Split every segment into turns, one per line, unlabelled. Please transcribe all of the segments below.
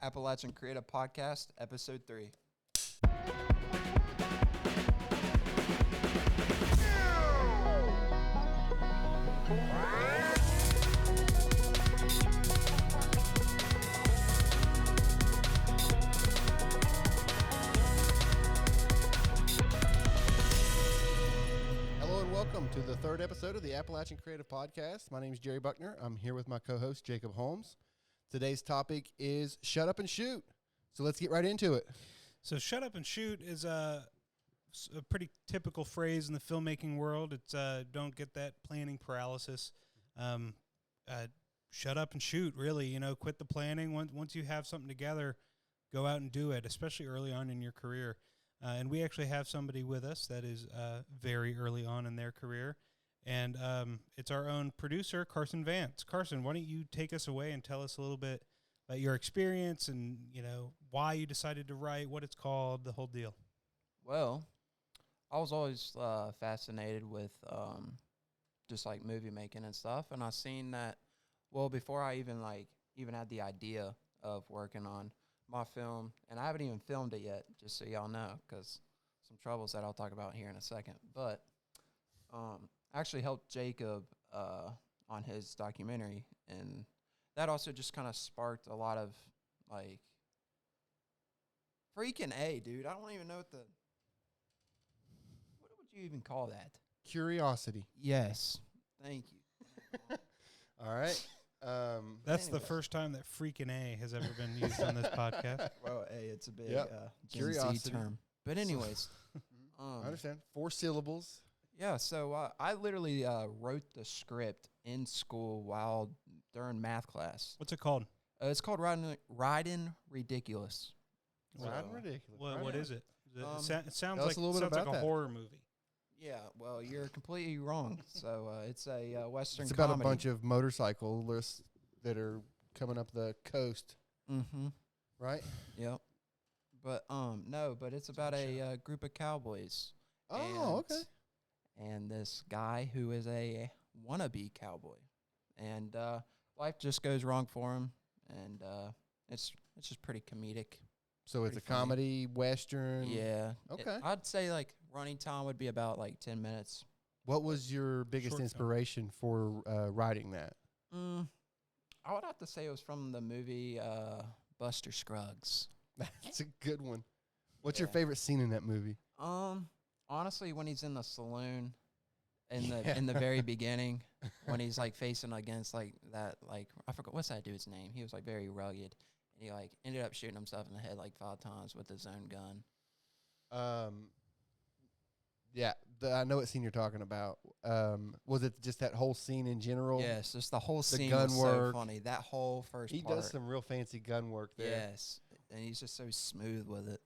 Appalachian Creative Podcast, Ep.3.
Hello and welcome to the third episode of the Appalachian Creative Podcast. My name is Jerry Buckner. I'm here with my co-host, Jacob Holmes. Today's topic is shut up and shoot. So let's get right into it.
So shut up and shoot is a pretty typical phrase in the filmmaking world. It's don't get that planning paralysis. Shut up and shoot, really. Quit the planning. Once you have something together, go out and do it, especially early on in your career. And we actually have somebody with us that is very early on in their career. And it's our own producer, Carson Vance. Carson, why don't you take us away and tell us a little bit about your experience and, why you decided to write, what it's called, the whole deal.
Well, I was always fascinated with just like movie making and stuff. And I seen that, before I even had the idea of working on my film, and I haven't even filmed it yet, just so y'all know, because some troubles that I'll talk about here in a second. But I actually helped Jacob on his documentary, and that also just kind of sparked a lot of, freaking A, dude. I don't even know what would you even call that?
Curiosity.
Yes. Thank you.
All right.
That's the first time that freaking A has ever been used on this podcast.
Well, A, it's a big Gen
Curiosity
Z term. But anyways.
I understand. 4 syllables.
Yeah, so I literally wrote the script in school during math class.
What's it called?
It's called Riding Ridiculous.
Riding Ridiculous.
What is it? It sounds
like
a horror movie.
Yeah, well, you're completely wrong. So it's a Western
It's about
comedy.
a bunch of motorcyclists that are coming up the coast.
Mm-hmm.
Right?
Yep. But but it's about a group of cowboys.
Oh, okay.
And this guy who is a wannabe cowboy, and life just goes wrong for him, and it's just pretty comedic.
So it's a
funny.
comedy, Western.
Yeah.
Okay.
I'd say running time would be about 10 minutes.
What was your biggest
Short film.
inspiration for writing that?
I would have to say it was from the movie Buster Scruggs.
That's a good one. What's your
Yeah.
favorite scene in that movie?
Honestly, when he's in the saloon in the very beginning, when he's facing against that I forgot what's that dude's name. He was very rugged, and he ended up shooting himself in the head 5 times with his own gun.
Yeah, I know what scene you're talking about. Was it just that whole scene in general?
Yes, just the whole scene
gun
was
work.
so funny. That whole first
He
part.
does some real fancy gun work there.
Yes, and he's just so smooth with it.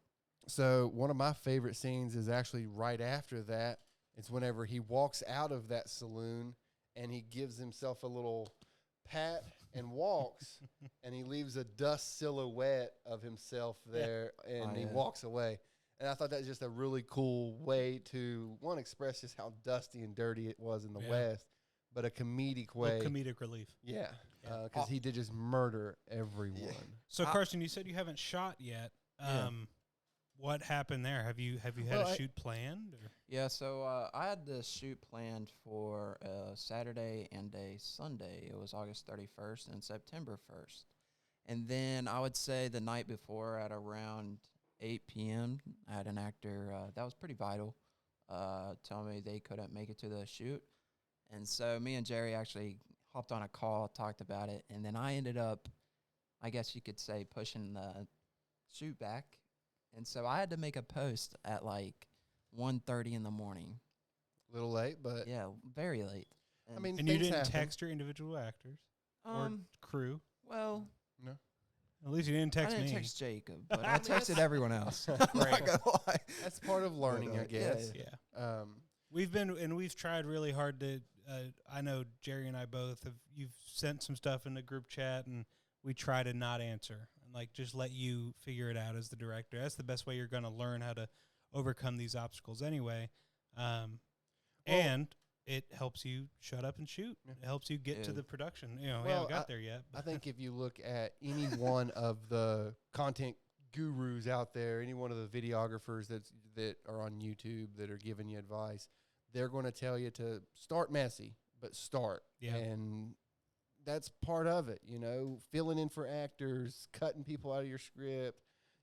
So one of my favorite scenes is actually right after that. It's whenever he walks out of that saloon and he gives himself a little pat and walks, and he leaves a dust silhouette of himself there, and he walks away. And I thought that was just a really cool way to, one, express just how dusty and dirty it was in the West, but a comedic way.
Comedic relief.
Yeah, because he did just murder everyone.
Yeah.
So, Carson, you said you haven't shot yet. What happened there? Have you had a shoot planned? Or?
Yeah, so I had this shoot planned for Saturday and a Sunday. It was August 31st and September 1st. And then I would say the night before at around 8 p.m., I had an actor that was pretty vital tell me they couldn't make it to the shoot. And so me and Jerry actually hopped on a call, talked about it, and then I ended up, I guess you could say, pushing the shoot back. And so I had to make a post at 1:30 in the morning.
A little late, but
Yeah, very late.
And you didn't text your individual actors or crew?
Well,
no.
At least you didn't text
I didn't
me.
text Jacob, but I texted everyone else. I'm not gonna lie.
That's part of learning, I guess.
Yeah. We've tried really hard to. I know Jerry and I both have. You've sent some stuff in the group chat, and we try to not answer and just let you figure it out as the director. That's the best way you're going to learn how to overcome these obstacles, anyway. And it helps you shut up and shoot.
Yeah.
It helps you get to
Yeah.
the production. You know, we
Well,
haven't got there yet.
I think if you look at any one of the content gurus out there, any one of the videographers that are on YouTube that are giving you advice, they're going to tell you to start messy, but start.
Yeah.
And that's part of it, filling in for actors, cutting people out of your script.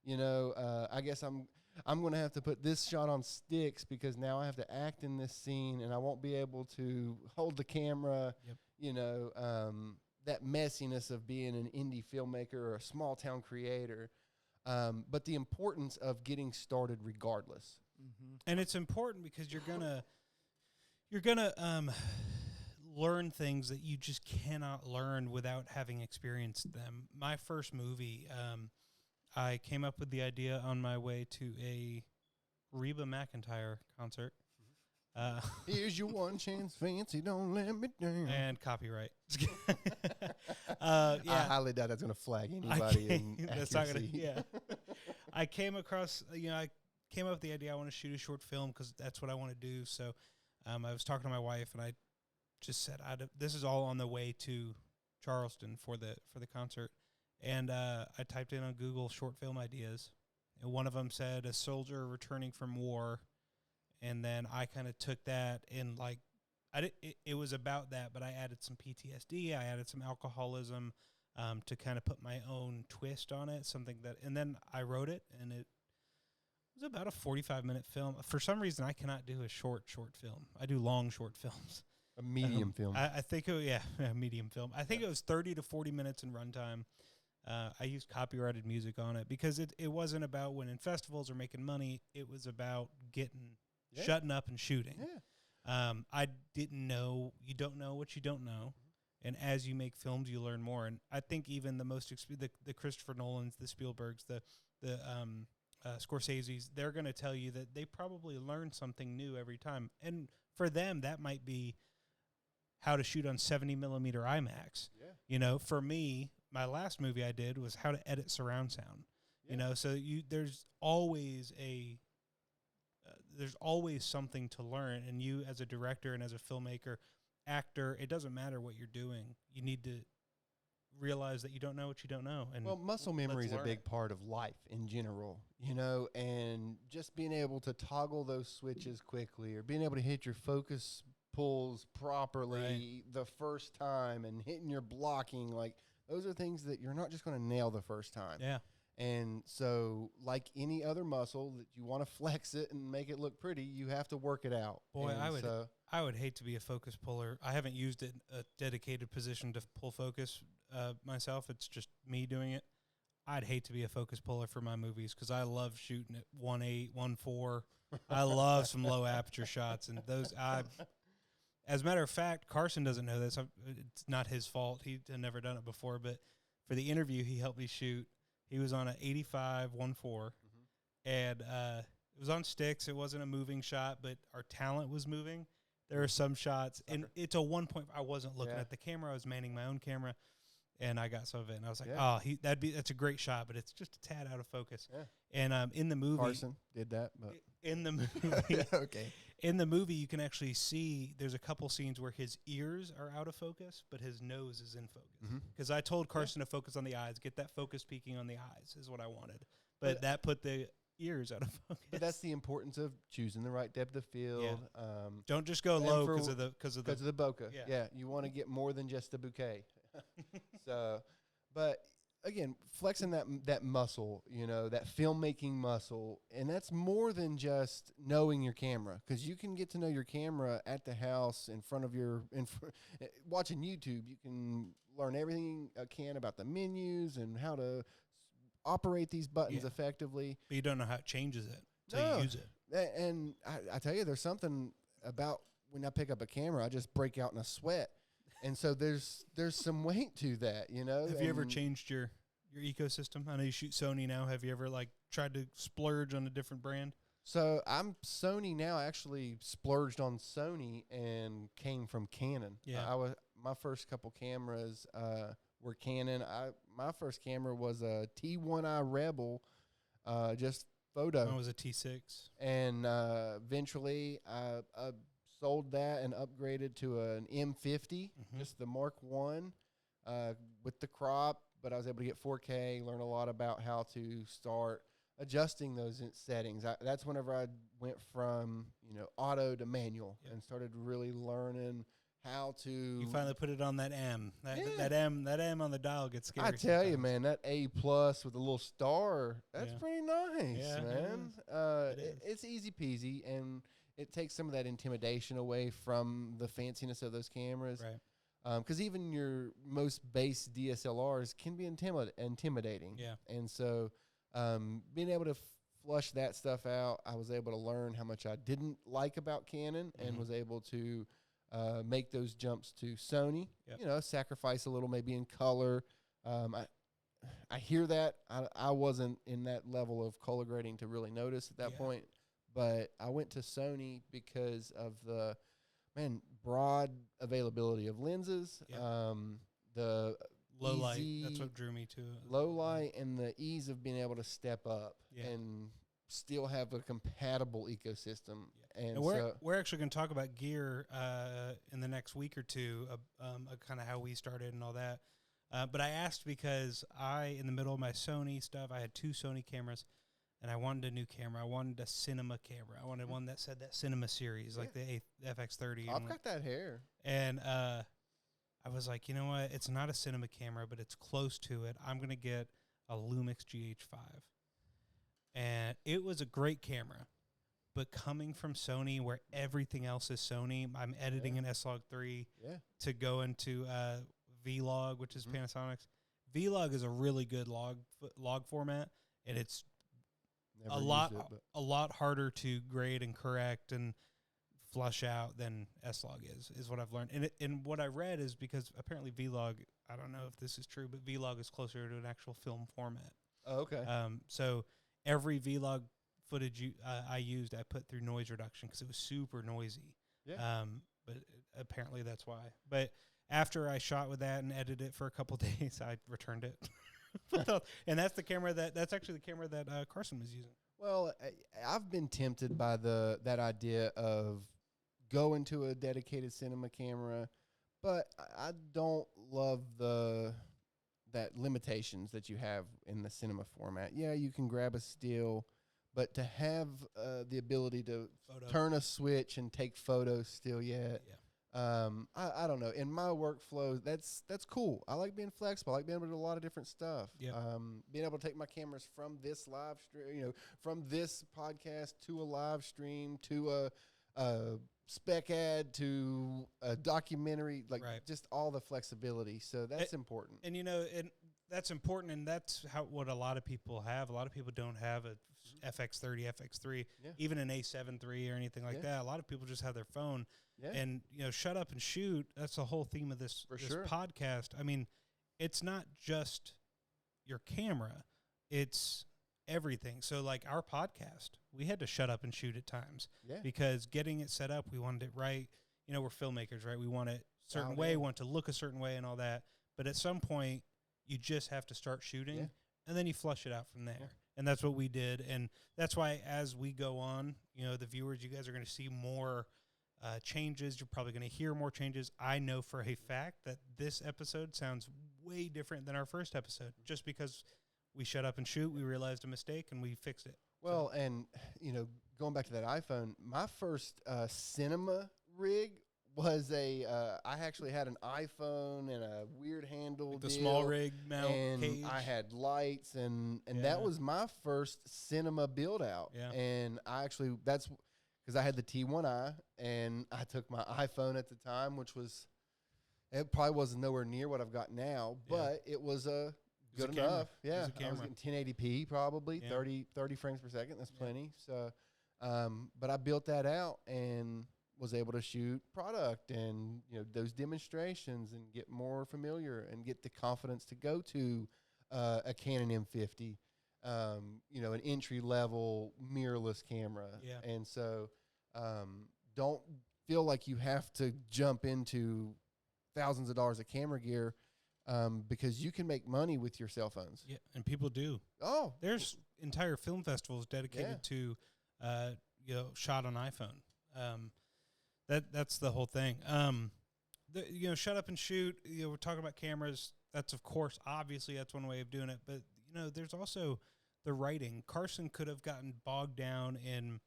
I guess I'm going to have to put this shot on sticks because now I have to act in this scene and I won't be able to hold the camera.
Yep.
That messiness of being an indie filmmaker or a small town creator. But the importance of getting started regardless.
Mm-hmm.
And it's important because you're gonna learn things that you just cannot learn without having experienced them. My first movie, I came up with the idea on my way to a Reba McEntire concert.
Here's your one chance, fancy, don't let me down.
And copyright.
I highly doubt that's going to flag anybody in
That's not gonna.
accuracy.
Yeah. I came across. I came up with the idea. I want to shoot a short film because that's what I want to do. So, I was talking to my wife, and I just said, "This is all on the way to Charleston for the concert." And I typed in on Google short film ideas, and one of them said a soldier returning from war. And then I kind of took that and it was about that, but I added some PTSD. I added some alcoholism to kind of put my own twist on it, and then I wrote it, and it was about a 45-minute film. For some reason, I cannot do a short film. I do long short films.
A medium film.
I think, a medium film. I think it was 30 to 40 minutes in runtime. I used copyrighted music on it because it wasn't about winning festivals or making money. It was about shutting up and shooting.
Yeah.
I didn't know. You don't know what you don't know. And as you make films, you learn more. And I think even the most the Christopher Nolans, the Spielbergs, the Scorseses, they're going to tell you that they probably learn something new every time. And for them, that might be how to shoot on 70 millimeter IMAX.
Yeah.
For me, my last movie I did was how to edit surround sound.
Yeah.
So there's always something to learn, and you as a director and as a filmmaker, actor, it doesn't matter what you're doing. You need to realize that you don't know what you don't know. And
muscle memory is a
learn
big
it.
part of life in general, and just being able to toggle those switches quickly or being able to hit your focus pulls properly the first time and hitting your blocking, those are things that you're not just going to nail the first time.
Yeah.
And so, like any other muscle that you want to flex it and make it look pretty, you have to work it out.
Boy,
And
I would hate to be a focus puller. I haven't used a dedicated position to pull focus myself. It's just me doing it. I'd hate to be a focus puller for my movies because I love shooting at 1.8, 1.4. I love some low aperture shots, and those as a matter of fact, Carson doesn't know this. It's not his fault. He had never done it before, but for the interview he helped me shoot, he was on an 85 1.4, and it was on sticks. It wasn't a moving shot, but our talent was moving. There are some shots, and it's a 1.5. I wasn't looking at the camera. I was manning my own camera, and I got some of it. And I was like, that's a great shot, but it's just a tad out of focus.
Yeah.
And in the movie,
Carson did that, but
in the movie,
okay.
In the movie, you can actually see there's a couple scenes where his ears are out of focus, but his nose is in focus. Because I told Carson to focus on the eyes, get that focus peaking on the eyes is what I wanted. But that put the ears out of focus.
But that's the importance of choosing the right depth of field.
Yeah. Don't just go low because of the
bokeh.
Yeah.
You want to get more than just a bouquet. But again, flexing that muscle, that filmmaking muscle, and that's more than just knowing your camera, because you can get to know your camera at the house in front of watching YouTube. You can learn everything you can about the menus and how to operate these buttons effectively.
But you don't know how it changes it until you use it.
And I tell you, there's something about when I pick up a camera, I just break out in a sweat. And so there's some weight to that,
Have you ever changed your ecosystem? I know you shoot Sony now. Have you ever tried to splurge on a different brand?
So I'm Sony now. I actually splurged on Sony and came from Canon.
Yeah.
My first couple cameras were Canon. My first camera was a T1i Rebel, just photo.
Mine was a T6.
And eventually a sold that and upgraded to an M50, just the Mark 1 with the crop. But I was able to get 4K, learn a lot about how to start adjusting those settings. That's whenever I went from, auto to manual and started really learning how to.
You finally put it on that M. That M on the dial gets scary.
I tell you, man, that A+ with a little star, that's pretty nice, man. It's easy peasy, and it takes some of that intimidation away from the fanciness of those cameras.
Right.
Because even your most base DSLRs can be intimidating.
Yeah.
And so being able to flush that stuff out, I was able to learn how much I didn't like about Canon and was able to make those jumps to Sony, sacrifice a little maybe in color. I hear that. I wasn't in that level of color grading to really notice at that point. But I went to Sony because of the broad availability of lenses, the
low light. That's what drew me to it.
Low light and the ease of being able to step up and still have a compatible ecosystem.
And we're actually going to talk about gear in the next week or two, kind of how we started and all that. But I asked because in the middle of my Sony stuff, I had 2 Sony cameras. And I wanted a new camera. I wanted a cinema camera. I wanted one that said that cinema series, like the FX30.
I've got that hair.
And I was like, you know what? It's not a cinema camera, but it's close to it. I'm going to get a Lumix GH5. And it was a great camera. But coming from Sony, where everything else is Sony, I'm editing an S-Log3 to go into Vlog, which is Panasonic's. Vlog is a really good log format, and it's a lot harder to grade and correct and flush out than S-Log is what I've learned. And what I read is because apparently Vlog, I don't know if this is true, but Vlog is closer to an actual film format.
Oh, okay.
So every Vlog footage I used, I put through noise reduction because it was super noisy.
Yeah.
But apparently that's why. But after I shot with that and edited it for a couple days, I returned it. And that's that's actually the camera that Carson was using.
Well, I've been tempted by that idea of going to a dedicated cinema camera, but I don't love that limitations that you have in the cinema format. Yeah, you can grab a still, but to have the ability to turn a switch and take photos still yet. Yeah. I don't know. In my workflow, that's cool. I like being flexible. I like being able to do a lot of different stuff.
Yep.
Being able to take my cameras from this live stream, from this podcast to a live stream to a spec ad to a documentary, just all the flexibility. So that's important.
And and that's important, and that's what a lot of people have. A lot of people don't have a FX30, FX3, even an A7 III or anything like that. A lot of people just have their phone. Yeah. And, shut up and shoot. That's the whole theme of this podcast. I mean, it's not just your camera. It's everything. So, like our podcast, we had to shut up and shoot at times because getting it set up, we wanted it right. We're filmmakers, right? We want it a certain way, want it to look a certain way and all that. But at some point, you just have to start shooting, and then you flush it out from there. Yeah. And that's what we did. And that's why as we go on, the viewers, you guys are going to see more changes. You're probably going to hear more changes. I know for a fact that this episode sounds way different than our first episode just because we shut up and shoot. We realized a mistake and we fixed it.
Well, and, going back to that iPhone, my first cinema rig was I actually had an iPhone and a weird handle
like the small rig mount
and
cage.
I had lights and that was my first cinema build out. Yeah. And that's because I had the T1i and I took my iPhone at the time, it probably wasn't nowhere near what I've got now, but it was good enough. Yeah. I was getting 1080p probably, 30 frames per second. That's plenty. So, but I built that out and was able to shoot product and, those demonstrations and get more familiar and get the confidence to go to a Canon M50, an entry-level mirrorless camera. Yeah. And so don't feel like you have to jump into thousands of dollars of camera gear because you can make money with your cell phones.
Yeah, and people do.
Oh.
There's entire film festivals dedicated to, shot on iPhone. That's the whole thing. Shut up and shoot. We're talking about cameras. That's of course, obviously, that's one way of doing it. But there's also the writing. Carson could have gotten bogged down in.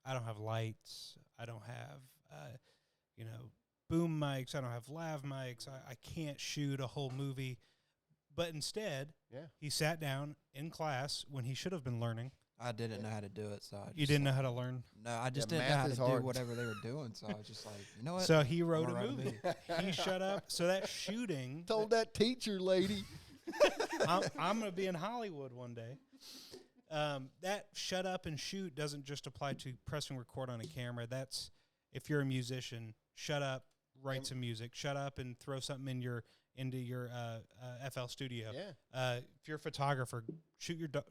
I don't have lights. I don't have, boom mics. I don't have lav mics. I can't shoot a whole movie. But instead, he sat down in class when he should have been learning.
I didn't know how to do it, so
You didn't know how to learn?
No, I just didn't know how to do whatever they were doing, so I was just like, you know what?
So he wrote a movie. He shut up. So that shooting.
Told that teacher lady.
I'm going to be in Hollywood one day. That shut up and shoot doesn't just apply to pressing record on a camera. That's if you're a musician, shut up, write some music. Shut up and throw something into your FL Studio.
Yeah.
If you're a photographer, shoot your dog.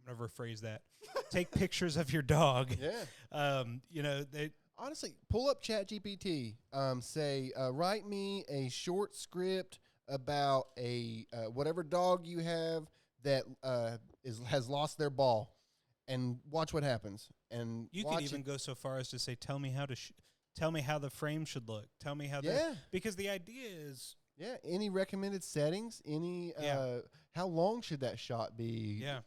I'm going to rephrase that. Take pictures of your dog.
Yeah.
They
honestly pull up ChatGPT. Say, write me a short script about a whatever dog you have that has lost their ball, and watch what happens. And
you could even go so far as to say, tell me how the frame should look. Tell me how because the idea is
any recommended settings, how long should that shot be?
Yeah.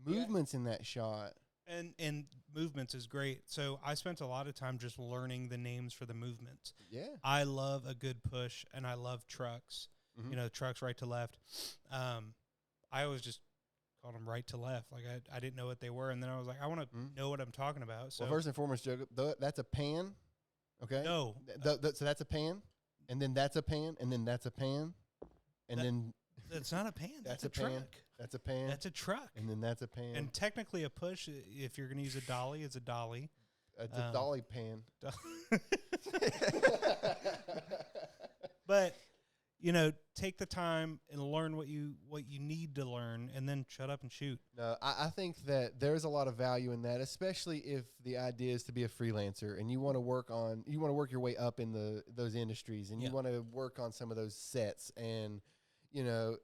Movements in that shot.
And movements is great. So I spent a lot of time just learning the names for the movements.
Yeah.
I love a good push, and I love trucks. Trucks right to left. I always just called them right to left. Like I didn't know what they were, and then I was like, I want to know what I'm talking about. So
well, first and foremost, Jacob, that's a pan. Okay.
No.
So that's a pan, and then that's a pan, and then that's a pan, and then
that's not a pan. That's a
pan.
truck.
That's a pan.
That's a truck.
And then that's a pan.
And technically a push, if you're going to use a dolly, it's a dolly.
It's a dolly pan.
But, take the time and learn what you need to learn, and then shut up and shoot.
No, I think that there's a lot of value in that, especially if the idea is to be a freelancer and you want to work your way up in those industries, and you want to work on some of those sets, and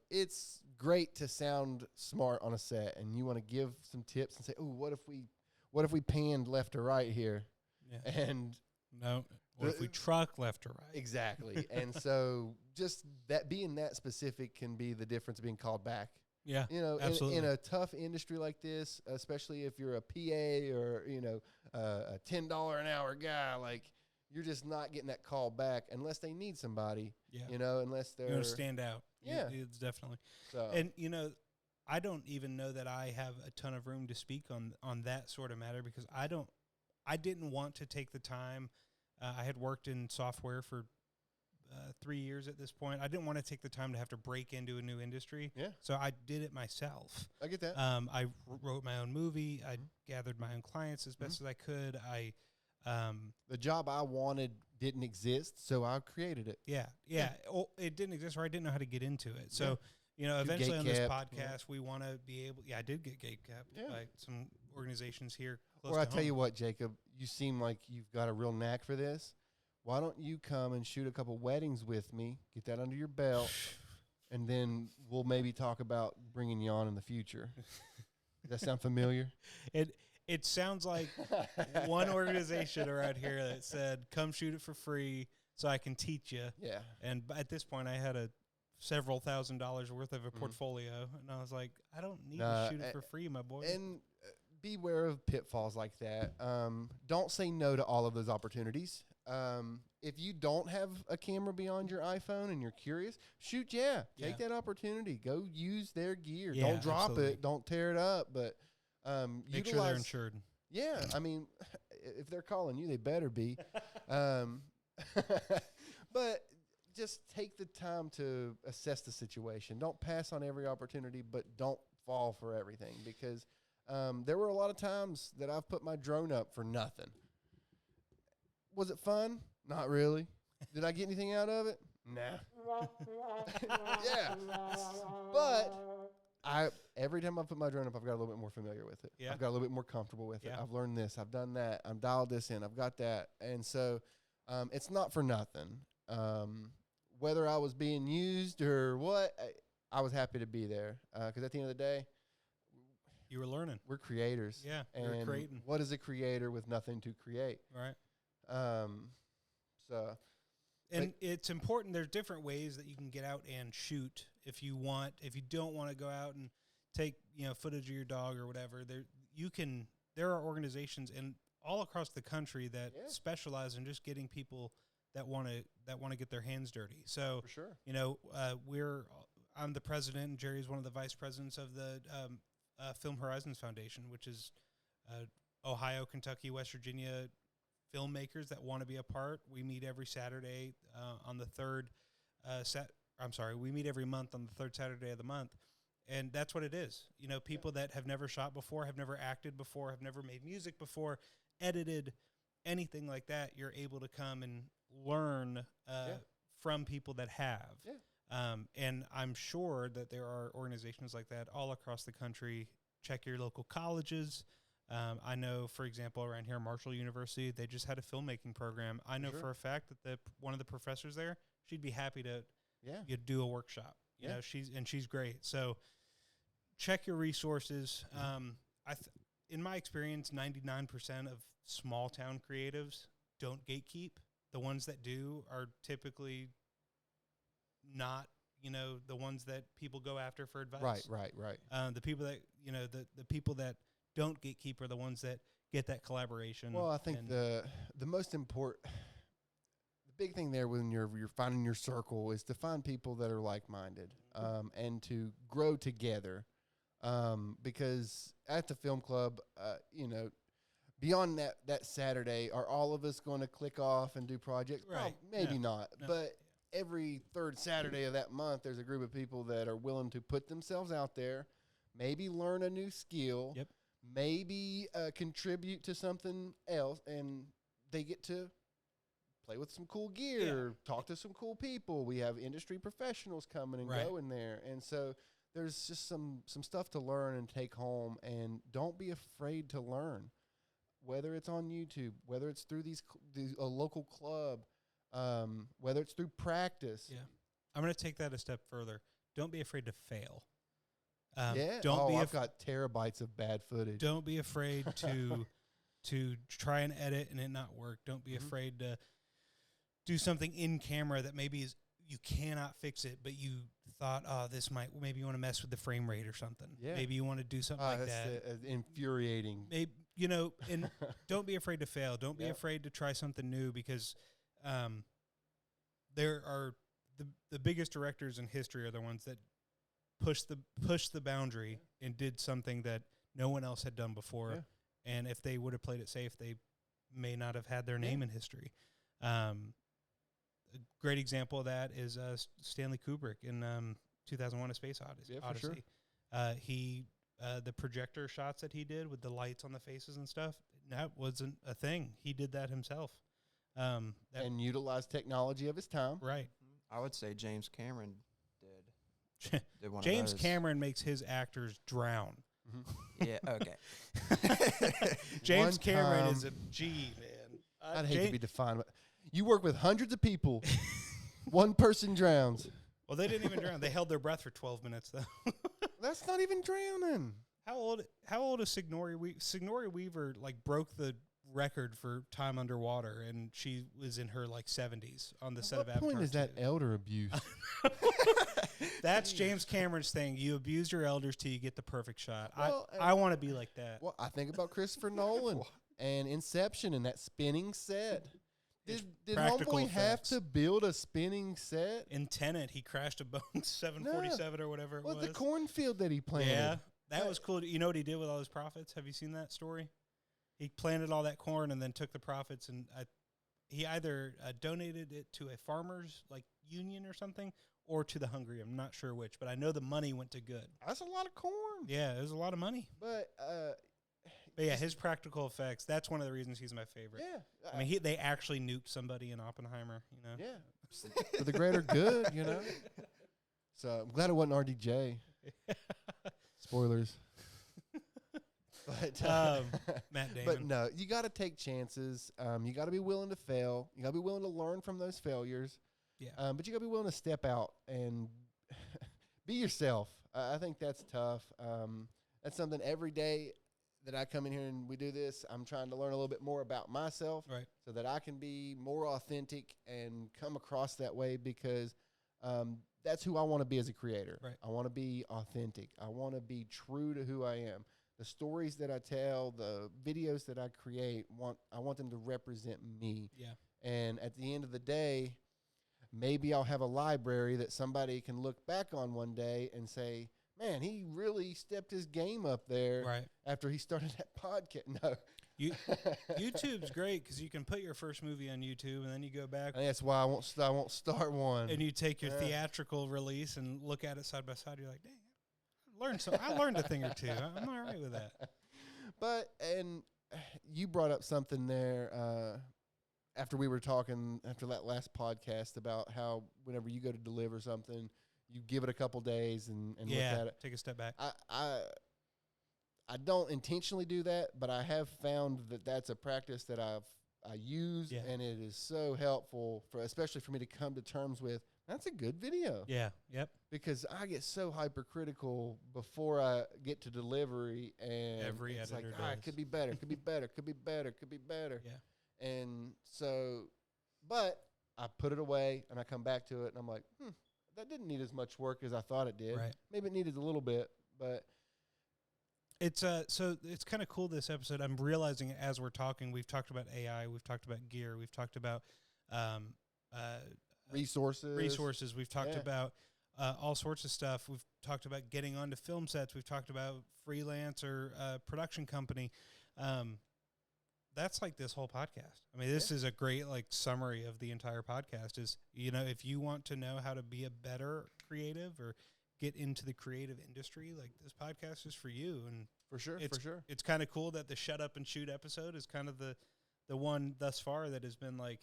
it's great to sound smart on a set, and you want to give some tips and say, "Oh, what if we panned left or right here?"
Yeah.
And
no, what if we truck left or right?
Exactly. And so just that being that specific can be the difference being called back.
Yeah, absolutely.
In a tough industry like this, especially if you're a PA or a $10 an hour guy, like you're just not getting that call back unless they need somebody.
Yeah.
Unless they're
going to stand out.
Yeah,
it's definitely.
So.
And I don't even know that I have a ton of room to speak on that sort of matter, because I didn't want to take the time. I had worked in software for 3 years at this point. I didn't want to take the time to have to break into a new industry.
Yeah.
So I did it myself.
I get that.
I wrote my own movie. I gathered my own clients as best as I could.
The job I wanted didn't exist, so I created it.
Yeah. Oh, it didn't exist, or I didn't know how to get into it. So, eventually on this podcast, we want to be able. Yeah, I did get gate capped by some organizations here.
Or I tell you what, Jacob, you seem like you've got a real knack for this. Why don't you come and shoot a couple weddings with me? Get that under your belt, and then we'll maybe talk about bringing you on in the future. Does that sound familiar?
It sounds like one organization around here that said, "Come shoot it for free, so I can teach you."
Yeah.
And at this point, I had several $1,000s worth of a portfolio, and I was like, "I don't need to shoot it for free, my boy."
And beware of pitfalls like that. Don't say no to all of those opportunities. If you don't have a camera beyond your iPhone and you're curious, shoot. Take that opportunity. Go use their gear.
Yeah,
don't drop
absolutely.
it. Don't tear it up. But
make sure they're insured.
Yeah, I mean, if they're calling you, they better be. But just take the time to assess the situation. Don't pass on every opportunity, but don't fall for everything, because there were a lot of times that I've put my drone up for nothing. Was it fun? Not really. Did I get anything out of it? Nah. Yeah. But every time I put my drone up, I've got a little bit more familiar with it.
Yeah.
I've got a little bit more comfortable with it.
Yeah.
I've learned this. I've done that. I've dialed this in. I've got that. And so it's not for nothing. Whether I was being used or what, I was happy to be there, because at the end of the day,
you were learning.
we're creators.
Yeah,
And
you're creating.
what is a creator with nothing to create?
Right.
So,
And it's important. There's different ways that you can get out and shoot if you want. If you don't want to go out and take footage of your dog or whatever, there are organizations all across the country that specialize in just getting people that want to get their hands dirty. So
for sure,
I'm the president, and Jerry's one of the vice presidents of the Film Horizons Foundation, which is Ohio, Kentucky, West Virginia filmmakers that want to be a part. We meet every Saturday on the third. We meet every month on the third Saturday of the month, and that's what it is. People that have never shot before, have never acted before, have never made music before, edited, anything like that. You're able to come and learn from people that have.
Yeah.
And I'm sure that there are organizations like that all across the country. Check your local colleges. I know, for example, around here, Marshall University, they just had a filmmaking program. I know for a fact that one of the professors there, she'd be happy to do a workshop. You know, she's great. So check your resources. In my experience, 99% of small town creatives don't gatekeep. The ones that do are typically not, the ones that people go after for advice.
Right.
The people that, the people that don't gatekeep are the ones that get that collaboration.
Well, I think the most important, the big thing there when you're finding your circle is to find people that are like-minded, and to grow together. Because at the film club, beyond that Saturday, are all of us going to click off and do projects?
Right.
Maybe not.
No.
But every third Saturday of that month, there's a group of people that are willing to put themselves out there, maybe learn a new skill, maybe contribute to something else, and they get to play with some cool gear, talk to some cool people. We have industry professionals coming and going there. And so there's just some stuff to learn and take home, and don't be afraid to learn, whether it's on YouTube, whether it's through a local club, whether it's through practice.
Yeah. I'm going to take that a step further. Don't be afraid to fail.
I've got terabytes of bad footage.
Don't be afraid to try and edit and it not work. Don't be afraid to do something in camera that maybe you cannot fix it, but you thought, maybe you want to mess with the frame rate or something. Yeah. Maybe you want to do something like that.
That's infuriating.
Maybe, and don't be afraid to fail. Don't be afraid to try something new, because there are the biggest directors in history are the ones that pushed the boundary and did something that no one else had done before. Yeah. And if they would have played it safe, they may not have had their name in history. A great example of that is Stanley Kubrick in 2001: A Space Odyssey.
Yeah, for sure.
The projector shots that he did with the lights on the faces and stuff, that wasn't a thing. He did that himself.
And utilized technology of his time.
Right.
I would say James Cameron did one
James
of those.
Cameron makes his actors drown.
Yeah, okay.
James Cameron is a G, man.
I'd hate to be defined, but you work with hundreds of people. One person drowns.
Well, they didn't even drown. They held their breath for 12 minutes, though.
That's not even drowning.
How old is Sigourney Weaver? Sigourney Weaver broke the record for time underwater, and she was in her 70s on the set of Avatar.
What point is that elder abuse?
That's James Cameron's thing. You abuse your elders till you get the perfect shot. I want to be like that.
Well, I think about Christopher Nolan and Inception and that spinning set. Did Homeboy have to build a spinning set?
In Tenet, he crashed a Boeing 747 or whatever it was.
The cornfield that he planted.
Yeah, that was cool. You know what he did with all his profits? Have you seen that story? He planted all that corn and then took the profits, and he either donated it to a farmer's union or something, or to the hungry. I'm not sure which, but I know the money went to good.
That's a lot of corn.
Yeah, it was a lot of money.
But
yeah, his practical effects, that's one of the reasons he's my favorite.
Yeah.
I mean, they actually nuked somebody in Oppenheimer,
Yeah. For the greater good, So I'm glad it wasn't RDJ. Spoilers. But
Matt Damon.
But no, you got to take chances. You got to be willing to fail. You got to be willing to learn from those failures.
Yeah.
But you got to be willing to step out and be yourself. I think that's tough. That's something every day that I come in here and we do this, I'm trying to learn a little bit more about myself,
Right.
so that I can be more authentic and come across that way, because that's who I want to be as a creator.
Right.
I want to be authentic. I want to be true to who I am. The stories that I tell, the videos that I create, I want them to represent me.
Yeah.
And at the end of the day, maybe I'll have a library that somebody can look back on one day and say, man, he really stepped his game up there
Right.
after he started that podcast. No.
YouTube's great because you can put your first movie on YouTube and then you go back
And that's why I won't start one.
and you take your theatrical release and look at it side by side. You're like, dang, I learned a thing or two. I'm all right with that.
But, and you brought up something there after we were talking, after that last podcast, about how whenever you go to deliver something, you give it a couple days and look at it.
Take a step back.
I don't intentionally do that, but I have found that that's a practice that I use, and it is so helpful especially for me to come to terms with. That's a good video.
Yeah. Yep.
Because I get so hypercritical before I get to delivery, and
Every
it's like,
editor
it
does.
could be better, could be better, could be better, could be better.
Yeah.
And so, but I put it away and I come back to it and I'm like, that didn't need as much work as I thought it did.
Right.
Maybe it needed a little bit, but
It's so it's kind of cool this episode. I'm realizing as we're talking, we've talked about AI, we've talked about gear, we've talked about
resources.
We've talked about all sorts of stuff. We've talked about getting onto film sets. We've talked about freelance or production company. That's like this whole podcast. I mean, this is a great like summary of the entire podcast. Is, you know, if you want to know how to be a better creative or get into the creative industry, like this podcast is for you. And
For sure.
it's kind of cool that the Shut Up and Shoot episode is kind of the one thus far that has been like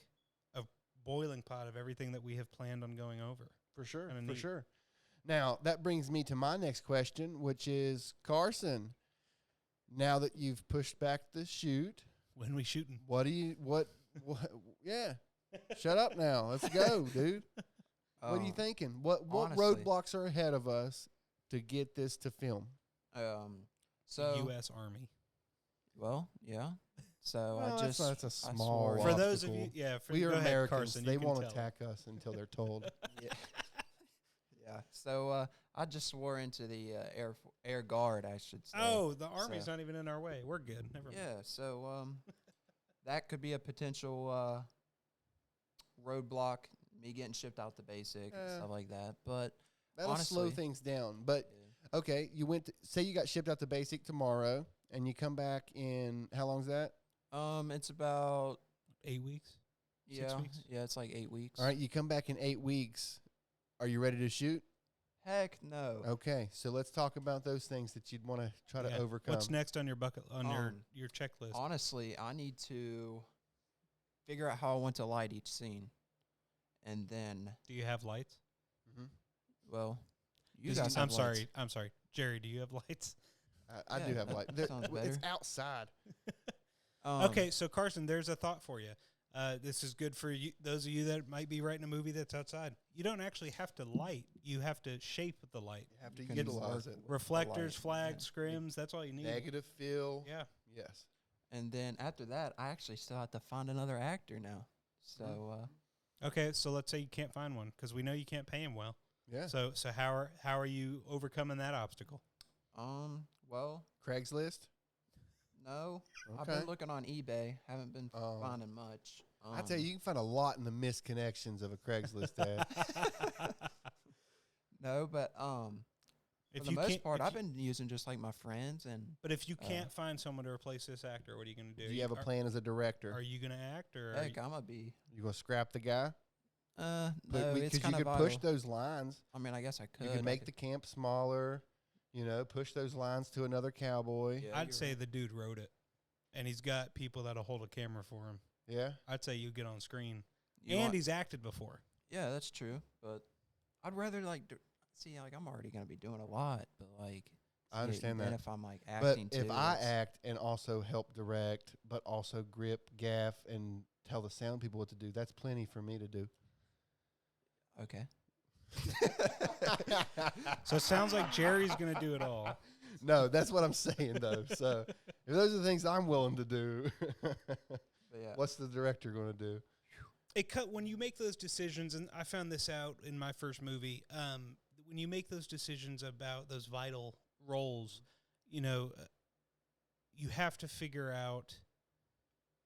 a boiling pot of everything that we have planned on going over.
For sure.
Kinda
For
neat.
sure. Now, that brings me to my next question, which is, Carson, now that you've pushed back the shoot,
When we shooting?
what yeah. Shut up now. Let's go, dude. What are you thinking? What
honestly,
roadblocks are ahead of us to get this to film?
So
U.S. Army.
well, yeah. So
Well,
I just
that's a
I
small
swore-
For those of you,
obstacle.
for
We are
go ahead,
Americans.
Carson,
They
you can
won't
tell.
attack us until they're told.
yeah. Yeah. So I just swore into the air guard, I should say.
Oh, the Army's
So-
not even in our way. We're good. Never mind.
Yeah. So that could be a potential roadblock. Me getting shipped out to basic and stuff like that. But
That'll slow
honestly,
things down. But okay, say you got shipped out to basic tomorrow, and you come back in, how long's that?
it's about
8 weeks. 6 weeks?
Yeah, it's like 8 weeks.
All right, you come back in 8 weeks. Are you ready to shoot?
Heck no.
Okay, so let's talk about those things that you'd want to try to
Yeah.
overcome.
What's next on your bucket your checklist?
Honestly, I need to figure out how I want to light each scene, and then
Do you have lights?
well, you
Does-
guys.
I'm
have
sorry.
lights.
I'm sorry. Jerry, do you have lights?
I do
Yeah,
have
that
light.
sounds
It's
better.
outside.
Okay, so Carson, there's a thought for you. This is good for you, those of you that might be writing a movie that's outside. You don't actually have to light. You have to shape the light.
You have to
You can
utilize
work
it.
Reflectors,
light,
flags, scrims, that's all you need.
Negative feel.
Yeah.
Yes.
And then after that, I actually still have to find another actor now. So
Okay, so let's say you can't find one because we know you can't pay him well.
Yeah.
So how are you overcoming that obstacle?
well,
Craigslist.
no, I've
Okay.
been looking on eBay. Haven't been
Oh.
finding much.
I tell you can find a lot in the misconnections of a Craigslist ad.
No, but
If
for the
you
most
can't-
part,
if
I've
you-
been using just like my friends and
But if you can't find someone to replace this actor, what are you going to do?
Do you have a plan as a director?
Are you going to act or? Are
heck,
you,
I'm gonna be.
You gonna scrap the guy?
No,
Because
it's
you
kind
could
of
push
vital.
those lines.
I mean, I guess I could.
You could make the camp smaller. You know, push those lines to another cowboy.
Yeah,
I'd
you're
say
right.
the dude wrote it, and he's got people that'll hold a camera for him.
Yeah.
I'd say you get on screen,
You
and
want-
he's acted before.
yeah, that's true. But I'd rather see, like I'm already gonna be doing a lot, but like
I understand
then
that.
if I'm like
But
acting
if
too,
I
it's-
act and also help direct, but also grip, gaff, and tell the sound people what to do, that's plenty for me to do.
okay.
So it sounds like Jerry's going to do it all.
No, that's what I'm saying though. So If those are the things I'm willing to do,
But yeah.
what's the director going to do?
When you make those decisions, and I found this out in my first movie. When you make those decisions about those vital roles, you know, you have to figure out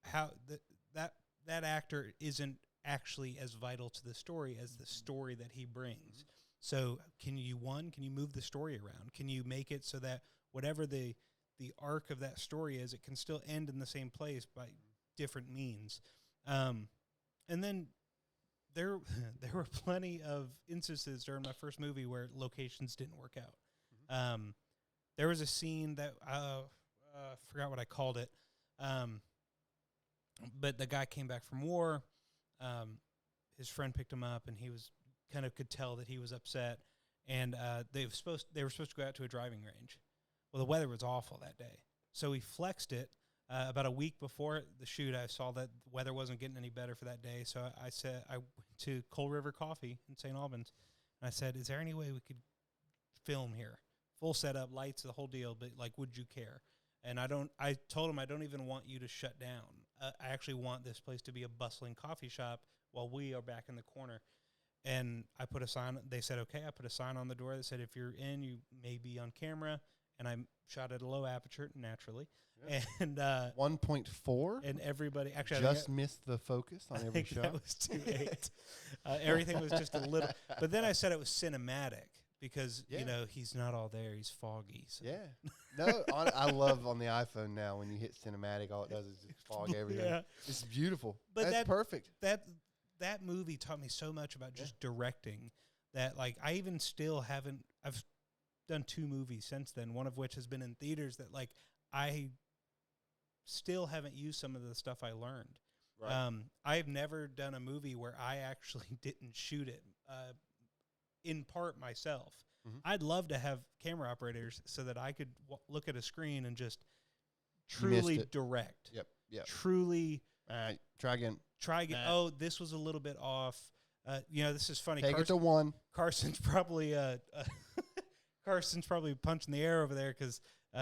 how that actor isn't actually as vital to the story as the story that he brings. So can you move the story around? Can you make it so that whatever the arc of that story is, it can still end in the same place by different means? And then there were plenty of instances during my first movie where locations didn't work out. There was a scene that I forgot what I called it, but the guy came back from war. His friend picked him up, and he was could tell that he was upset. And they were supposed to go out to a driving range. Well, the weather was awful that day, so he flexed it. About a week before the shoot, I saw that the weather wasn't getting any better for that day, so I went to Coal River Coffee in St. Albans, and I said, "Is there any way we could film here? Full setup, lights, the whole deal, but like, would you care?" And I told him, I don't even want you to shut down. I actually want this place to be a bustling coffee shop while we are back in the corner. And I put a sign. They said, okay. I put a sign on the door that said, if you're in, you may be on camera. And I shot at a low aperture, naturally. Yeah. And
1.4?
And everybody actually
just missed the focus on every shot.
That was 2.8. Everything was just a little. But then I said it was cinematic. Because, you know, he's not all there. He's foggy. So.
Yeah. No, I love on the iPhone now when you hit cinematic, all it does is just fog everything. Yeah. It's beautiful. But that's perfect.
That movie taught me so much about just directing that, like, I even still haven't – I've done 2 movies since then, one of which has been in theaters that, like, I still haven't used some of the stuff I learned. Right. I've never done a movie where I actually didn't shoot it in part myself. Mm-hmm. I'd love to have camera operators so that I could look at a screen and just truly direct.
Yep.
Truly.
Try again.
Oh, this was a little bit off. This is funny.
Take it to 1.
Carson's probably punching the air over there because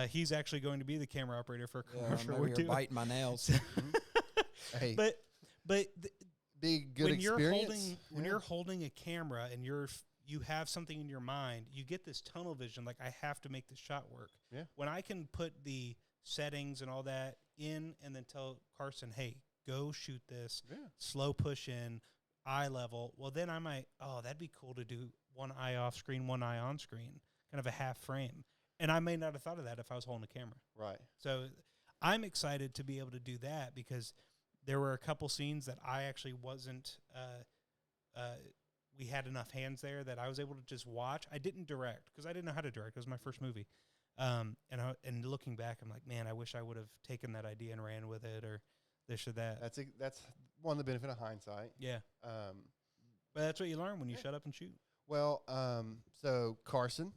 he's actually going to be the camera operator for a commercial.
Maybe you're biting my nails.
Hey,
but
big good experience.
When you're holding a camera and you have something in your mind, you get this tunnel vision, like, I have to make this shot work. Yeah. When I can put the settings and all that in and then tell Carson, hey, go shoot this, slow push in, eye level, well, then I might, that'd be cool to do one eye off screen, one eye on screen, kind of a half frame. And I may not have thought of that if I was holding a camera.
Right.
So I'm excited to be able to do that because there were a couple scenes that I actually wasn't we had enough hands there that I was able to just watch. I didn't direct because I didn't know how to direct. It was my first movie. And looking back, I'm like, man, I wish I would have taken that idea and ran with it or this or that.
That's one of the benefit of hindsight.
Yeah. But that's what you learn when you shut up and shoot.
Well, so Carson,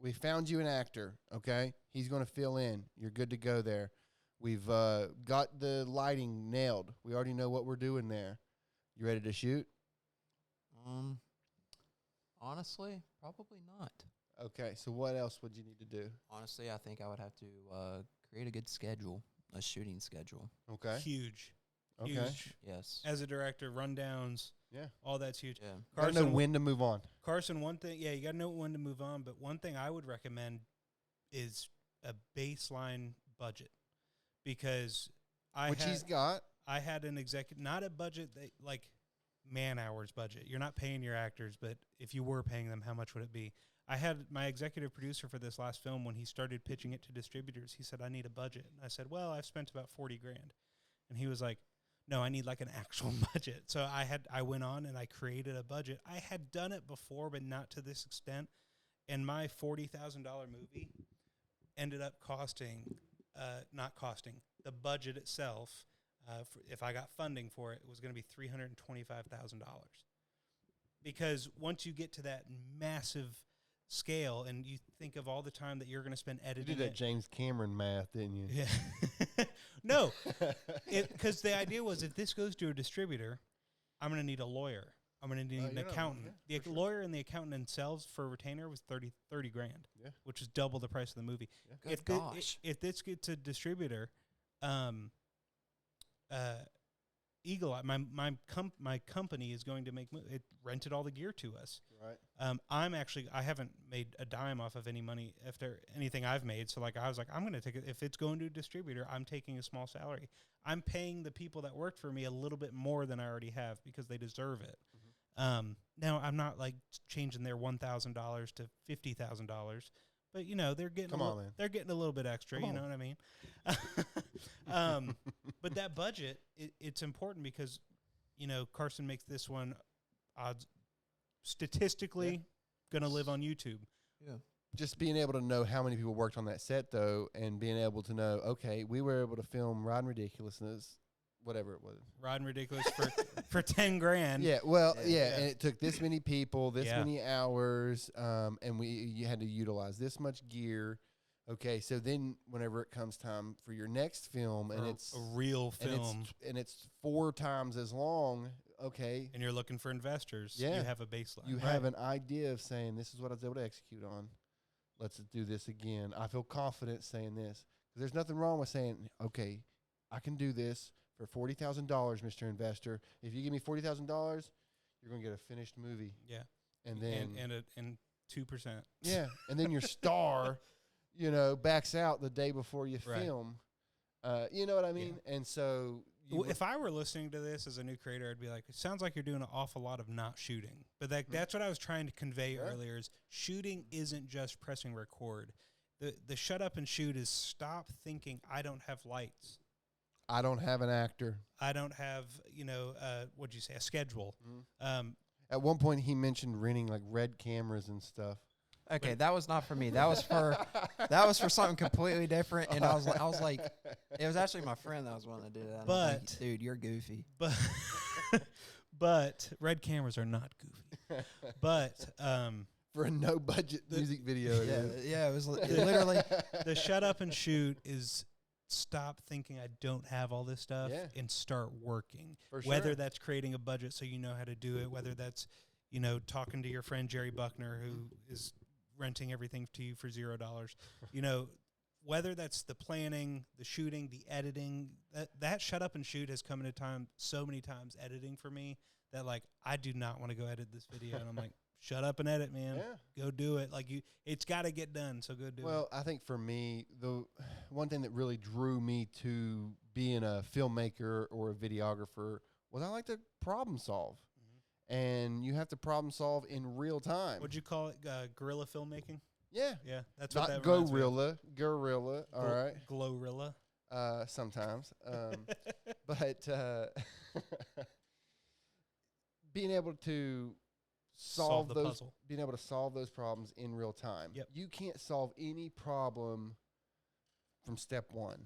we found you an actor, okay? He's going to fill in. You're good to go there. We've got the lighting nailed. We already know what we're doing there. You ready to shoot?
Honestly, probably not.
Okay, so what else would you need to do?
Honestly, I think I would have to create a good schedule, a shooting schedule.
Okay.
Huge.
Okay.
Huge.
Yes.
As a director, rundowns.
Yeah.
All that's huge.
Yeah.
Carson, gotta know when to move on.
Carson, one thing, you got to know when to move on, but one thing I would recommend is a baseline budget because
he's got.
I had an executive, not a budget that, like, man-hours budget. You're not paying your actors, but if you were paying them, how much would it be? I had my executive producer for this last film, when he started pitching it to distributors, he said, I need a budget. And I said, well, I've spent about $40,000. And he was like, no, I need like an actual budget. So I went on and I created a budget. I had done it before, but not to this extent. And my $40,000 movie ended up the budget itself, if I got funding for it, it was going to be $325,000. Because once you get to that massive scale and you think of all the time that you're going to spend editing.
You did that James Cameron math, didn't you?
Yeah. No, because the idea was if this goes to a distributor, I'm going to need a lawyer. I'm going to need an
you're not wrong,
accountant.
yeah,
The
for sure.
lawyer and the accountant themselves for a retainer was 30 grand,
Yeah.
which is double the price of the movie.
Good
If
gosh.
if this gets a distributor, Eagle Eye, my company is going to make it rented all the gear to us.
Right.
I haven't made a dime off of any money after anything I've made. So like I was like, I'm going to take it. If it's going to a distributor, I'm taking a small salary. I'm paying the people that work for me a little bit more than I already have because they deserve it. Now I'm not like changing their $1,000 to $50,000, but you know they're getting they're getting a little bit extra. You know what I mean? But that budget, it's important because you know Carson makes this one odds statistically going to live on YouTube.
Yeah.
Just being able to know how many people worked on that set, though, and being able to know, okay, we were able to film Riding Ridiculousness, whatever it was.
Riding Ridiculous for 10 grand.
Yeah, well,
Yeah.
and it took this many people, this
Yeah.
many hours, and you had to utilize this much gear. Okay, so then whenever it comes time for your next film, and it's
a real film,
and it's 4 times as long, okay,
and you're looking for investors,
Yeah.
you have a baseline.
you have an idea of saying, this is what I was able to execute on. Let's do this again. I feel confident saying this. 'Cause there's nothing wrong with saying, okay, I can do this for $40,000, Mr. Investor. If you give me $40,000, you're going to get a finished movie.
Yeah.
And then
and 2%.
yeah, and then your star, you know, backs out the day before you
Right.
film. You know what I mean? And so
If I were listening to this as a new creator, I'd be like, it sounds like you're doing an awful lot of not shooting. But that's what I was trying to convey earlier is shooting isn't just pressing record. The shut up and shoot is stop thinking I don't have lights.
I don't have an actor.
I don't have, what'd you say, a schedule.
At one point, he mentioned renting like red cameras and stuff.
Okay, that was not for me. That was for something completely different. And I was like, it was actually my friend that was wanting to do that. And I was like, dude, you're goofy.
But red cameras are not goofy. But
for a no budget music video.
Yeah, it was literally
the shut up and shoot is stop thinking I don't have all this stuff and start working.
For sure.
Whether that's creating a budget so you know how to do it, whether that's talking to your friend Jerry Buckner who is renting everything to you for $0. Whether that's the planning, the shooting, the editing, that shut up and shoot has come into time so many times editing for me that like I do not want to go edit this video and I'm like, shut up and edit, man.
Yeah.
Go do it. Like it's got to get done, so go do it.
Well, I think for me, the one thing that really drew me to being a filmmaker or a videographer was I like to problem solve. And you have to problem solve in real time.
Would you call it guerrilla filmmaking?
Yeah.
Yeah, that's
Not
what that reminds me of.
guerrilla, all right.
Glorilla.
Sometimes. But being able to solve
the
those
puzzle.
being able to solve those problems in real time.
Yep.
You can't solve any problem from step 1.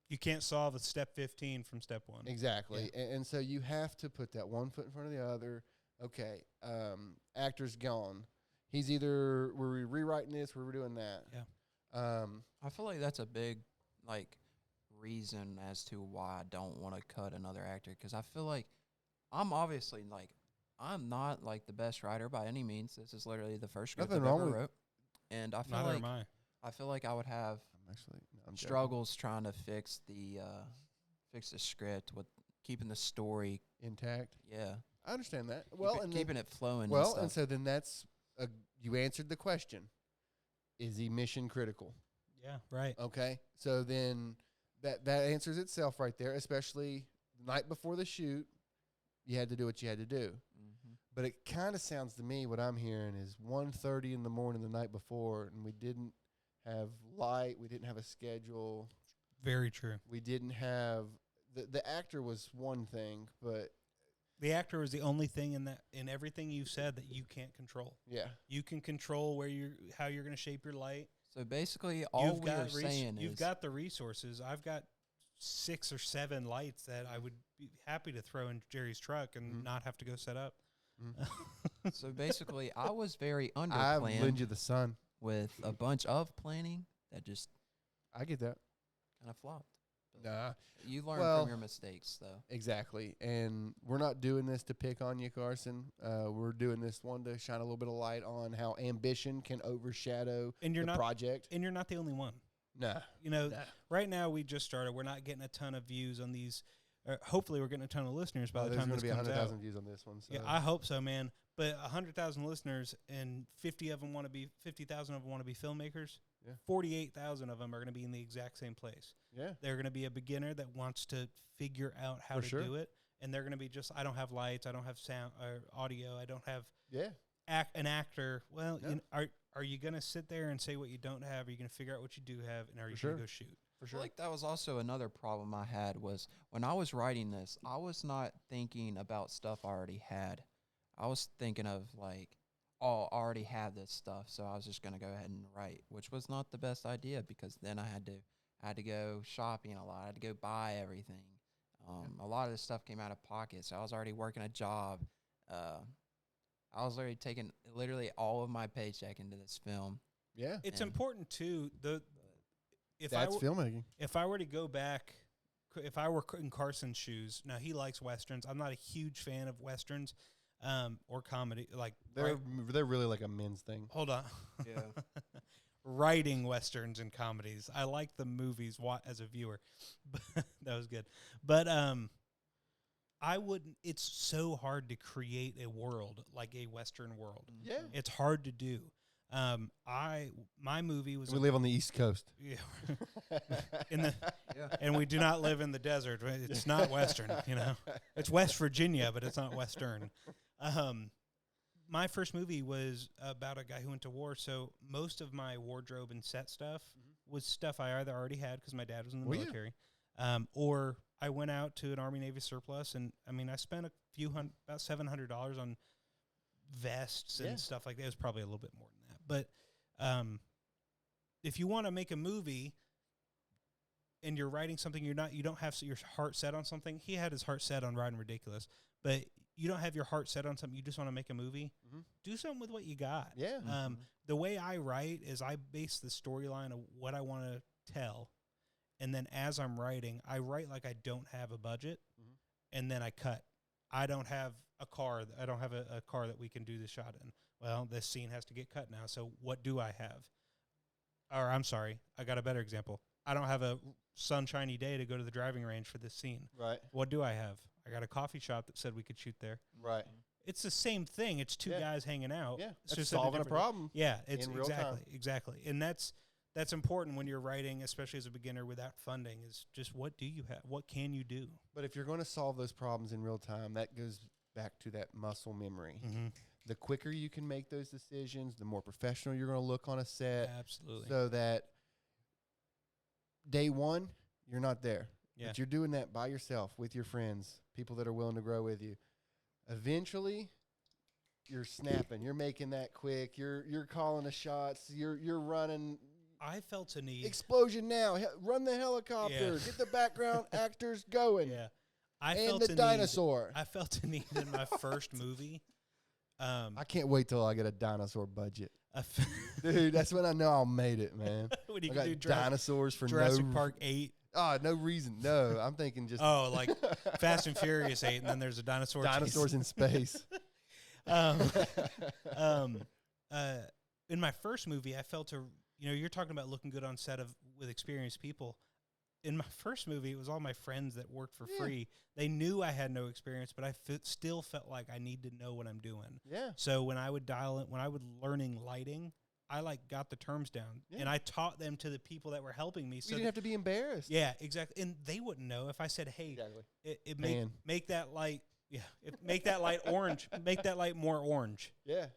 You can't solve a step 15 from step 1.
Exactly. And so you have to put that one foot in front of the other. Okay, actor's gone. He's either we're rewriting this, we're doing that.
Yeah.
I feel like that's a big reason as to why I don't want to cut another actor, because I feel like I'm obviously I'm not the best writer by any means. This is literally the first script
Nothing
I've
wrong
ever
with
wrote, and I feel
Neither
like
am I.
I feel like I would have
I'm joking.
struggles trying to fix the script with keeping the story
Intact.
Yeah,
I understand that. Well, and
keeping it flowing.
well,
and
and
stuff.
so then you answered the question. Is he mission critical?
Yeah, right.
Okay, so then that answers itself right there. Especially the night before the shoot, you had to do what you had to do.
Mm-hmm.
But it kind of sounds to me, what I'm hearing is 1:30 in the morning the night before, and we didn't have light, we didn't have a schedule,
Very true.
we didn't have the actor was one thing, but
The actor is the only thing in everything you've said that you can't control.
yeah,
You can control how you're going to shape your light.
So basically, all we are saying
you've
is
got the resources. I've got 6 or 7 lights that I would be happy to throw in Jerry's truck and not have to go set up.
so basically, I was very
I
underplanned
lend you the sun.
with a bunch of planning that just
I get that.
kind of flopped. But
Nah.
you learn
Well,
from your mistakes, though.
Exactly. And we're not doing this to pick on you, Carson. We're doing this one to shine a little bit of light on how ambition can overshadow
And you're
the
not
project.
and you're not the only one.
Nah.
You know,
Nah.
right now we just started. We're not getting a ton of views on these. Hopefully, we're getting a ton of listeners by the
There's
time
going
this
to be
comes
100,000
out.
views on this one. So.
Yeah, I hope so, man. But 100,000 listeners and 50,000 of them want to be filmmakers.
Yeah.
48,000 of them are going to be in the exact same place.
Yeah.
They're going to be a beginner that wants to figure out how to do it, and they're going to be just, I don't have lights, I don't have sound or audio, I don't have an actor. Well,
Yeah.
you know, are you going to sit there and say what you don't have? Are you going to figure out what you do have, and are you going to go shoot?
For
I
sure.
feel like that was also another problem I had was when I was writing this, I was not thinking about stuff I already had. I was thinking of like, oh, I already have this stuff, so I was just gonna go ahead and write, which was not the best idea because then I had to go shopping a lot. I had to go buy everything. A lot of this stuff came out of pocket, so I was already working a job. I was already taking literally all of my paycheck into this film.
Yeah.
It's
And-
important too.
That's filmmaking.
If I were to go back, if I were in Carson's shoes, now he likes westerns. I'm not a huge fan of westerns, or comedy. Like
They're really like a men's thing.
hold on,
Yeah.
writing westerns and comedies. I like the movies as a viewer. That was good, but I wouldn't. It's so hard to create a world like a western world.
Yeah.
It's hard to do. My movie was
We live on the East Coast.
yeah, and we do not live in the desert. It's not Western, you know. It's West Virginia, but it's not Western. My first movie was about a guy who went to war, so most of my wardrobe and set stuff was stuff I either already had because my dad was in the military, or I went out to an Army Navy surplus, and I mean I spent about $700 on vests and stuff like that. It was probably a little bit more than that, but if you want to make a movie and you're writing something, you don't have your heart set on something. He had his heart set on Riding Ridiculous, but you don't have your heart set on something. You just want to make a movie. Do something with what you got.
Yeah.
The way I write is I base the storyline of what I want to tell, and then as I'm writing, I write like I don't have a budget, and then I cut. I don't have a car. I don't have a car that we can do the shot in. Well, this scene has to get cut now. So what do I have? Or I'm sorry, I got a better example. I don't have a sunshiny day to go to the driving range for this scene.
Right.
What do I have? I got a coffee shop that said we could shoot there.
Right.
It's the same thing. It's two guys hanging out.
Yeah.
It's
That's
just
solving a problem.
Yeah, it's
in real time.
exactly. And that's important when you're writing, especially as a beginner without funding, is just what do you have? What can you do?
But if you're going to solve those problems in real time, that goes back to that muscle memory. The quicker you can make those decisions, the more professional you're going to look on a set.
Absolutely.
So that day one, you're not there.
Yeah.
But you're doing that by yourself with your friends, people that are willing to grow with you. Eventually, you're snapping. You're making that quick. You're calling the shots. You're running.
I felt a need.
Explosion now. Run the helicopter.
Yeah.
Get the background actors going.
Yeah.
And the dinosaur.
I felt a need in my first movie.
I can't wait till I get a dinosaur budget.
I f-
Dude, that's when I know I made it, man.
when you
I
can
got
do
dinosaurs for
Jurassic
no
Park 8.
No reason. No, I'm thinking just
Like Fast and Furious 8, and then there's a dinosaur.
dinosaurs in space.
In my first movie, I felt you're talking about looking good on set with experienced people. In my first movie, it was all my friends that worked for free. They knew I had no experience, but I still felt like I need to know what I'm doing.
Yeah.
So when I would learning lighting, I got the terms down, and I taught them to the people that were helping me. So
you didn't have to be embarrassed.
Yeah, exactly. And they wouldn't know if I said, "Hey,
Exactly.
make that light, make that light orange, make that light more orange."
Yeah.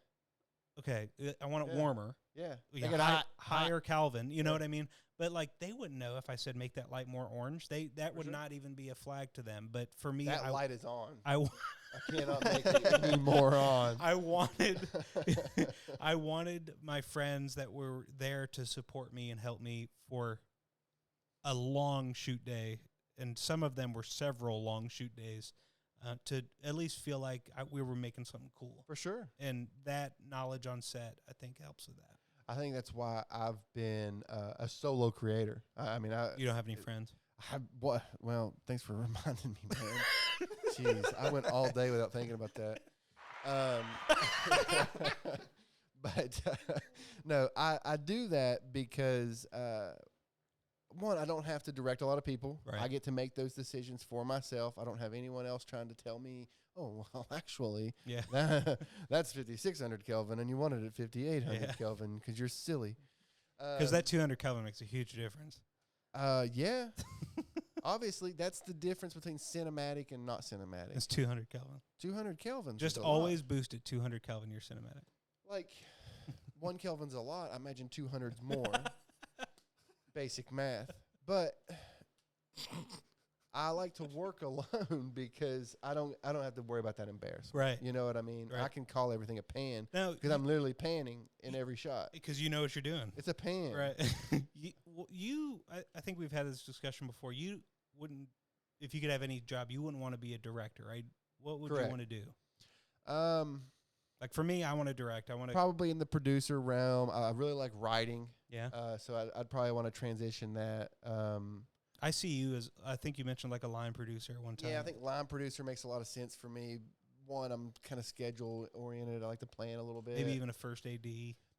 Okay, I want it warmer.
Yeah.
Yeah,
Make it
higher Kelvin. You know what I mean? But they wouldn't know if I said make that light more orange. That would not even be a flag to them. But for me,
that light is on.
I
cannot make it any more on.
I wanted my friends that were there to support me and help me for a long shoot day, and some of them were several long shoot days, to at least feel like we were making something cool.
For sure.
And that knowledge on set, I think, helps with that.
I think that's why I've been a solo creator. I mean,
You don't have any friends?
Well, thanks for reminding me, man. Jeez, I went all day without thinking about that. But no, I do that because one, I don't have to direct a lot of people.
Right.
I get to make those decisions for myself. I don't have anyone else trying to tell me, oh, well, actually, that's 5,600 Kelvin, and you wanted it at 5,800 Kelvin because you're silly.
Because that 200 Kelvin makes a huge difference.
Yeah. Obviously, that's the difference between cinematic and not cinematic.
It's 200 Kelvin.
200 Kelvin.
Just always boost it 200 Kelvin, you're cinematic.
Like, 1 Kelvin's a lot. I imagine 200's more. Basic math. But I like to work alone because I don't have to worry about that embarrassment.
Right.
You know what I mean?
Right.
I can call everything a pan
Now,
because I'm literally panning in every shot.
because you know what you're doing.
It's a pan.
Right. I think we've had this discussion before. You wouldn't, if you could have any job, you wouldn't want to be a director, right? What would
Correct.
you want to do? Like for me, I want to direct. I want to
Probably in the producer realm. I really like writing.
Yeah.
So I'd probably want to transition that.
I see you as, I think you mentioned like a line producer at one time.
Yeah, I think line producer makes a lot of sense for me. One, I'm kind of schedule oriented. I like to plan a little bit.
Maybe even a first AD.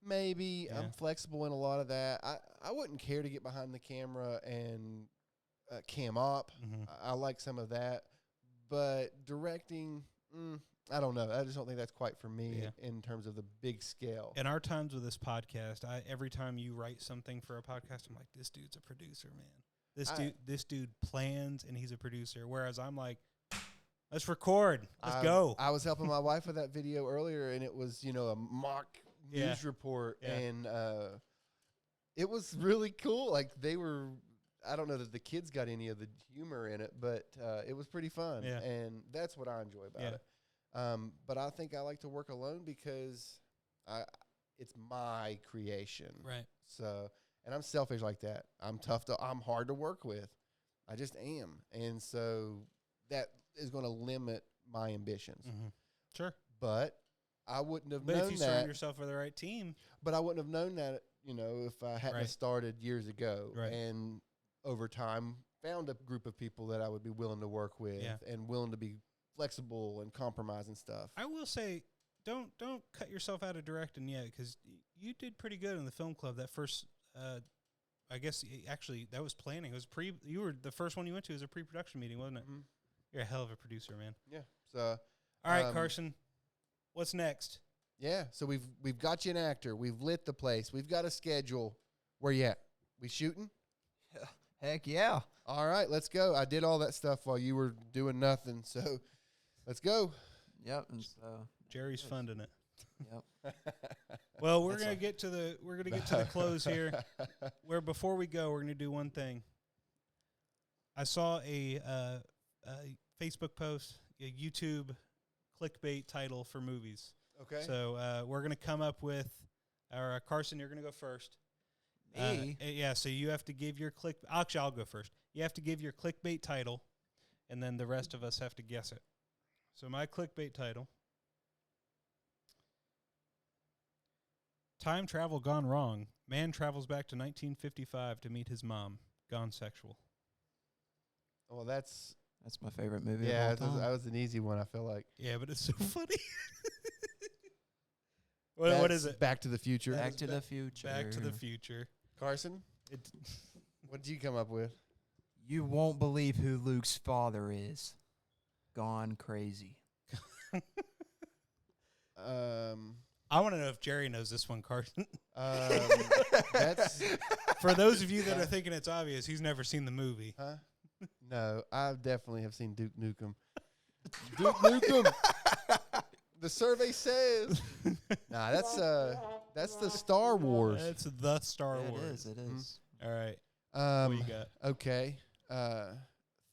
Maybe.
Yeah.
I'm flexible in a lot of that. I wouldn't care to get behind the camera and cam up.
Mm-hmm.
I like some of that. But directing, I don't know. I just don't think that's quite for me in terms of the big scale.
In our times with this podcast, every time you write something for a podcast, I'm like, this dude's a producer, man. This dude plans and he's a producer. Whereas I'm like, let's record. Let's go.
I was helping my wife with that video earlier, and it was, a mock news report, and it was really cool. Like I don't know that the kids got any of the humor in it, but it was pretty fun, and that's what I enjoy about it. But I think I like to work alone because it's my creation.
Right.
So, and I'm selfish like that. I'm I'm hard to work with. I just am. And so that is going to limit my ambitions.
Mm-hmm. Sure.
But I wouldn't have known
But
that.
if you surround yourself with the right team.
But I wouldn't have known that, if I hadn't have started years ago.
Right.
And over time found a group of people that I would be willing to work with and willing to be flexible and compromise and stuff.
I will say, don't cut yourself out of directing yet, because you did pretty good in the film club. That first, I guess actually that was planning. It was you were the first one you went to as a pre-production meeting, wasn't it? Mm-hmm. You're a hell of a producer, man.
Yeah. So,
all right, Carson, what's next?
Yeah. So we've got you an actor. We've lit the place. We've got a schedule. Where you at? We shooting?
Heck yeah.
All right, let's go. I did all that stuff while you were doing nothing, so let's go.
Yep. And so
Jerry's funding it.
Yep.
Well, we're gonna get to the close here. Where before we go, we're gonna do one thing. I saw a Facebook post, a YouTube clickbait title for movies.
Okay.
So we're gonna come up with our Carson. You're gonna go first.
Me?
Yeah. So you have to give your Actually, I'll go first. You have to give your clickbait title, and then the rest of us have to guess it. So my clickbait title: Time travel gone wrong. Man travels back to 1955 to meet his mom. Gone sexual.
Well, that's
my favorite movie.
Yeah,
of all time.
that was an easy one. I feel like.
Yeah, but it's so funny. What is it?
Back to the Future.
Back to the Future.
Back to the Future.
Carson, what did you come up with?
You won't believe who Luke's father is. Gone crazy.
I want to know if Jerry knows this one, Carson.
That's
For those of you that are thinking it's obvious, he's never seen the movie.
Huh? No, I definitely have seen Duke Nukem. Duke Nukem. The survey says. Nah, that's the Star Wars.
It's the Star Wars.
It is.
All right. What you got?
Okay.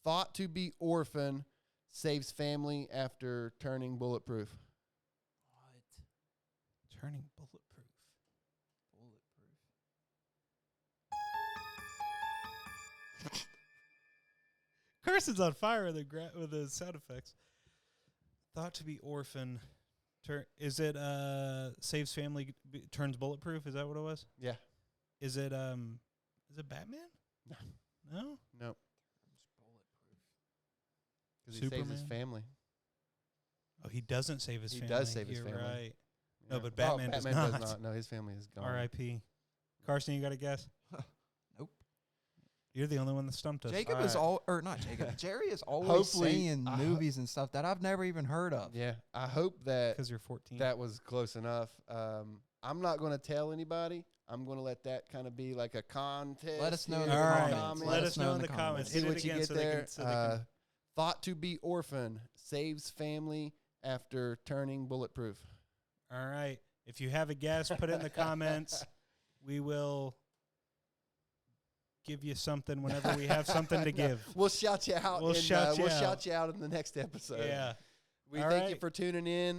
Thought to be orphan, saves family after turning bulletproof.
What?
Turning bulletproof. Carson's on fire with the sound effects. Thought to be orphan. Is it saves family, turns bulletproof? Is that what it was?
Yeah.
Is it Batman?
No.
No?
No. Because he saves his
Superman?
family.
Oh, he doesn't save his
He
family.
does save his
You're
family.
right. No,
Yeah.
but Batman does not.
No, his family is gone.
R.I.P. Carson, you got a guess?
Nope.
You're the only one that stumped us.
Jacob
All
is
right.
not Jacob. Jerry is always
Hopefully,
saying movies and stuff that I've never even heard of.
Yeah, I hope that
Because you're 14.
that was close enough. I'm not going to tell anybody. I'm going to let that kind of be like a contest.
Let us know in
here
the
All
in
right.
comments.
Let us know in the comments.
See
Hit it
what you
again
get
so they
there.
can- so they can-
Thought to be orphan saves family after turning bulletproof.
All right. If you have a guess, put it in the comments. We will give you something whenever we have something to give.
We'll shout you out.
We'll shout you out.
shout you out in the next episode.
Yeah.
We
All
thank you
right.
for tuning in.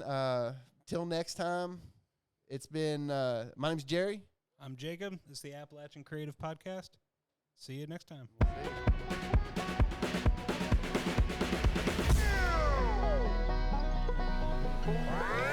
Till next time, it's been my name's Jerry.
I'm Jacob. This is the Appalachian Creative Podcast. See you next time.
We'll see you.